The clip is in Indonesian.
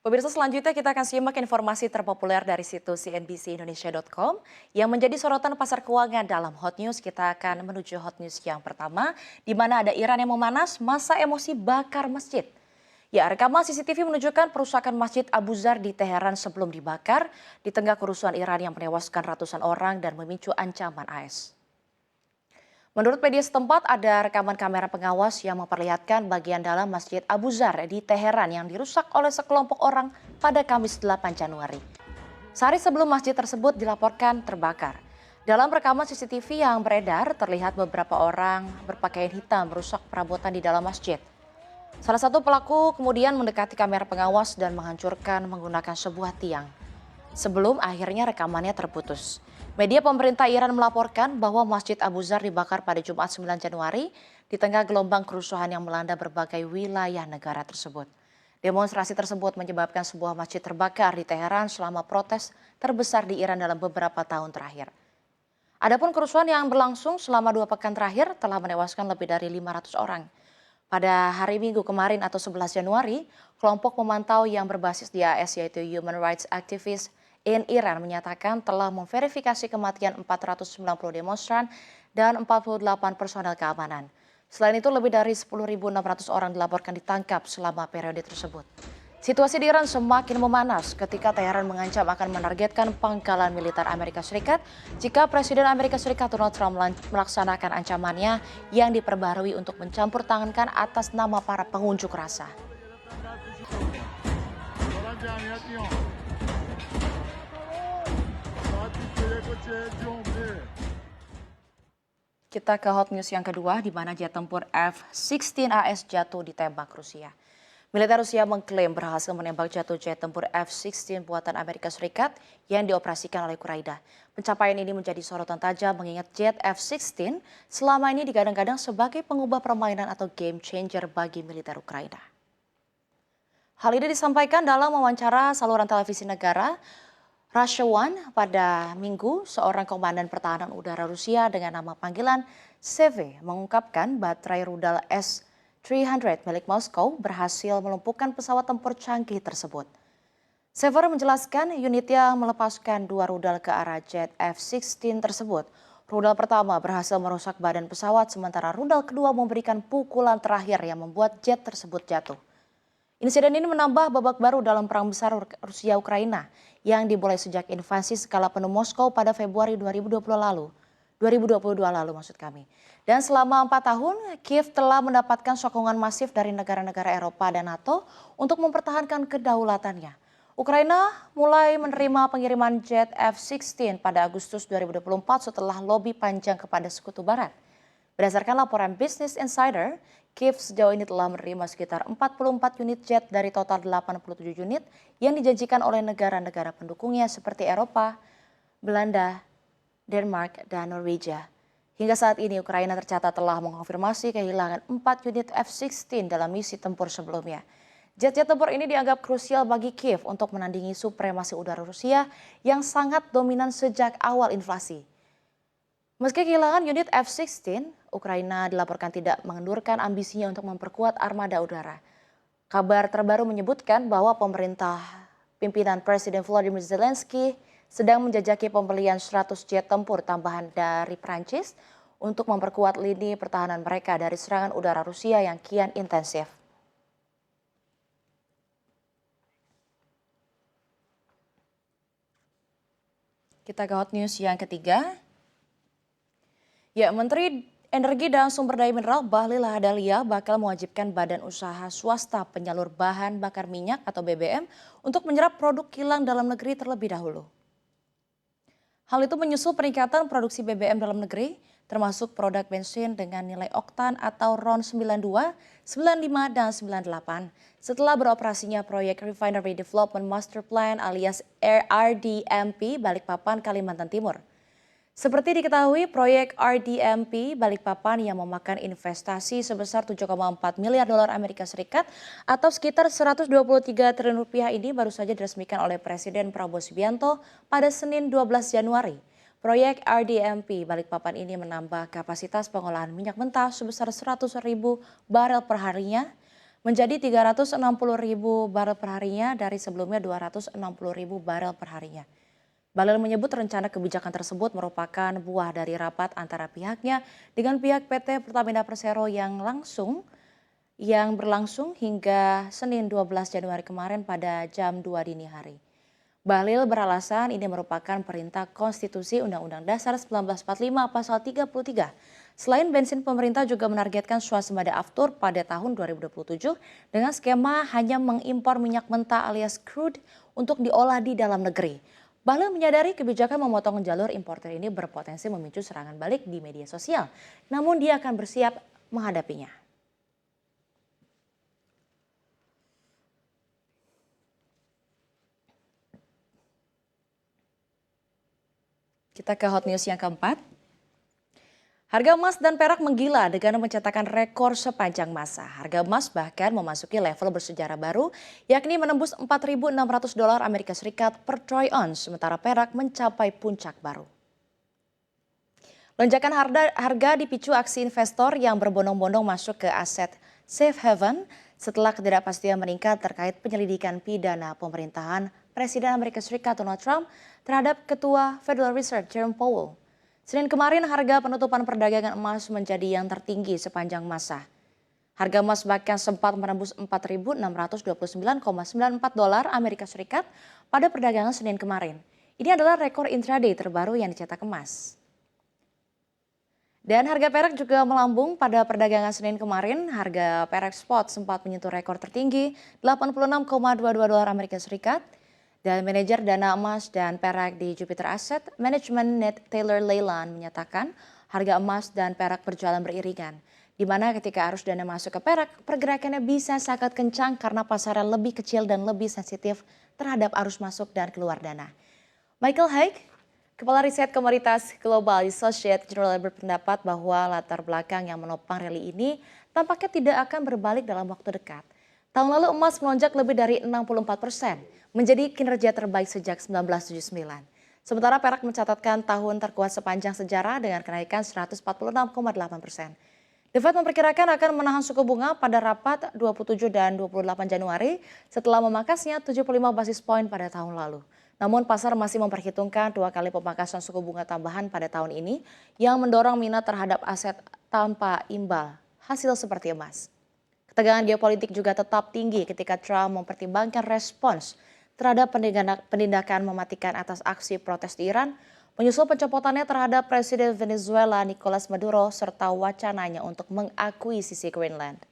Pemirsa selanjutnya kita akan simak informasi terpopuler dari situs cnbcindonesia.com yang menjadi sorotan pasar keuangan dalam Hot News. Kita akan menuju Hot News yang pertama, di mana ada Iran yang memanas, masa emosi bakar masjid. Ya, rekaman CCTV menunjukkan perusakan Masjid Abu Zar di Teheran sebelum dibakar di tengah kerusuhan Iran yang menewaskan ratusan orang dan memicu ancaman AS. Menurut media setempat, ada rekaman kamera pengawas yang memperlihatkan bagian dalam Masjid Abu Zar di Teheran yang dirusak oleh sekelompok orang pada Kamis 8 Januari. Sehari sebelum masjid tersebut dilaporkan terbakar. Dalam rekaman CCTV yang beredar, terlihat beberapa orang berpakaian hitam merusak perabotan di dalam masjid. Salah satu pelaku kemudian mendekati kamera pengawas dan menghancurkan menggunakan sebuah tiang. Sebelum akhirnya rekamannya terputus. Media pemerintah Iran melaporkan bahwa Masjid Abu Zar dibakar pada Jumat 9 Januari di tengah gelombang kerusuhan yang melanda berbagai wilayah negara tersebut. Demonstrasi tersebut menyebabkan sebuah masjid terbakar di Teheran selama protes terbesar di Iran dalam beberapa tahun terakhir. Adapun kerusuhan yang berlangsung selama 2 pekan terakhir telah menewaskan lebih dari 500 orang. Pada hari Minggu kemarin atau 11 Januari, kelompok pemantau yang berbasis di AS yaitu Human Rights Activists in Iran menyatakan telah memverifikasi kematian 490 demonstran dan 48 personel keamanan. Selain itu, lebih dari 10.600 orang dilaporkan ditangkap selama periode tersebut. Situasi di Iran semakin memanas ketika Teheran mengancam akan menargetkan pangkalan militer Amerika Serikat jika Presiden Amerika Serikat Donald Trump melaksanakan ancamannya yang diperbarui untuk mencampur tangankan atas nama para pengunjuk rasa. Kita ke hot news yang kedua, di mana jet tempur F-16 AS jatuh ditembak Rusia. Militer Rusia mengklaim berhasil menembak jatuh jet tempur F-16 buatan Amerika Serikat yang dioperasikan oleh Ukraina. Pencapaian ini menjadi sorotan tajam mengingat jet F-16 selama ini digadang-gadang sebagai pengubah permainan atau game changer bagi militer Ukraina. Hal ini disampaikan dalam wawancara saluran televisi negara Russia One pada Minggu. Seorang komandan pertahanan udara Rusia dengan nama panggilan CV mengungkapkan baterai rudal S-300 milik Moskow berhasil melumpuhkan pesawat tempur canggih tersebut. Sever menjelaskan unitnya melepaskan 2 rudal ke arah jet F-16 tersebut. Rudal pertama berhasil merusak badan pesawat, sementara rudal kedua memberikan pukulan terakhir yang membuat jet tersebut jatuh. Insiden ini menambah babak baru dalam perang besar Rusia-Ukraina yang dimulai sejak invasi skala penuh Moskow pada Februari 2022 lalu maksud kami. Dan selama 4 tahun, Kiev telah mendapatkan sokongan masif dari negara-negara Eropa dan NATO untuk mempertahankan kedaulatannya. Ukraina mulai menerima pengiriman jet F-16 pada Agustus 2024 setelah lobi panjang kepada Sekutu Barat. Berdasarkan laporan Business Insider, Kiev sejauh ini telah menerima sekitar 44 unit jet dari total 87 unit yang dijanjikan oleh negara-negara pendukungnya seperti Eropa, Belanda, Denmark, dan Norwegia. Hingga saat ini Ukraina tercatat telah mengonfirmasi kehilangan 4 unit F-16 dalam misi tempur sebelumnya. Jet-jet tempur ini dianggap krusial bagi Kiev untuk menandingi supremasi udara Rusia yang sangat dominan sejak awal invasi. Meski kehilangan unit F-16, Ukraina dilaporkan tidak mengendurkan ambisinya untuk memperkuat armada udara. Kabar terbaru menyebutkan bahwa pemerintah pimpinan Presiden Volodymyr Zelensky sedang menjajaki pembelian 100 jet tempur tambahan dari Prancis untuk memperkuat lini pertahanan mereka dari serangan udara Rusia yang kian intensif. Kita ke hot news yang ketiga. Ya, Menteri Energi dan Sumber Daya Mineral Bahlil Lahadalia bakal mewajibkan badan usaha swasta penyalur bahan bakar minyak atau BBM untuk menyerap produk kilang dalam negeri terlebih dahulu. Hal itu menyusul peningkatan produksi BBM dalam negeri, termasuk produk bensin dengan nilai oktan atau RON 92, 95, dan 98. Setelah beroperasinya proyek Refinery Development Master Plan alias RDMP Balikpapan, Kalimantan Timur. Seperti diketahui, proyek RDMP Balikpapan yang memakan investasi sebesar 7,4 miliar dolar Amerika Serikat atau sekitar 123 triliun rupiah ini baru saja diresmikan oleh Presiden Prabowo Subianto pada Senin 12 Januari. Proyek RDMP Balikpapan ini menambah kapasitas pengolahan minyak mentah sebesar 100.000 barel per harinya. menjadi 360.000 barel per harinya dari sebelumnya 260.000 barel per harinya. Bahlil menyebut rencana kebijakan tersebut merupakan buah dari rapat antara pihaknya dengan pihak PT Pertamina Persero yang berlangsung hingga Senin 12 Januari kemarin pada jam 2 dini hari. Bahlil beralasan ini merupakan perintah konstitusi Undang-Undang Dasar 1945 pasal 33. Selain bensin, pemerintah juga menargetkan swasembada aftur pada tahun 2027 dengan skema hanya mengimpor minyak mentah alias crude untuk diolah di dalam negeri. Bahlil menyadari kebijakan memotong jalur importer ini berpotensi memicu serangan balik di media sosial. Namun dia akan bersiap menghadapinya. Kita ke hot news yang keempat. Harga emas dan perak menggila dengan mencetakkan rekor sepanjang masa. Harga emas bahkan memasuki level bersejarah baru, yakni menembus $4.600 Amerika Serikat per troy ounce, sementara perak mencapai puncak baru. Lonjakan harga dipicu aksi investor yang berbondong-bondong masuk ke aset safe haven setelah ketidakpastian meningkat terkait penyelidikan pidana pemerintahan Presiden Amerika Serikat Donald Trump terhadap Ketua Federal Reserve Jerome Powell. Senin kemarin harga penutupan perdagangan emas menjadi yang tertinggi sepanjang masa. Harga emas bahkan sempat menembus $4.629,94 Amerika Serikat pada perdagangan Senin kemarin. Ini adalah rekor intraday terbaru yang dicetak emas. Dan harga perak juga melambung pada perdagangan Senin kemarin. Harga perak spot sempat menyentuh rekor tertinggi $86,22 Amerika Serikat. Dan manajer dana emas dan perak di Jupiter Asset Management Ned Taylor Leyland menyatakan harga emas dan perak berjalan beriringan. Di mana ketika arus dana masuk ke perak, pergerakannya bisa sangat kencang karena pasarnya lebih kecil dan lebih sensitif terhadap arus masuk dan keluar dana. Michael Haig, Kepala Riset Komoditas Global di Societe Generale berpendapat bahwa latar belakang yang menopang rally ini tampaknya tidak akan berbalik dalam waktu dekat. Tahun lalu emas melonjak lebih dari 64%, menjadi kinerja terbaik sejak 1979. Sementara perak mencatatkan tahun terkuat sepanjang sejarah dengan kenaikan 146,8%. The Fed memperkirakan akan menahan suku bunga pada rapat 27 dan 28 Januari setelah memangkasnya 75 basis poin pada tahun lalu. Namun pasar masih memperhitungkan 2 kali pemangkasan suku bunga tambahan pada tahun ini yang mendorong minat terhadap aset tanpa imbal, hasil seperti emas. Ketegangan geopolitik juga tetap tinggi ketika Trump mempertimbangkan respons terhadap penindakan mematikan atas aksi protes di Iran, menyusul pencopotannya terhadap Presiden Venezuela Nicolas Maduro serta wacananya untuk mengakuisisi Greenland.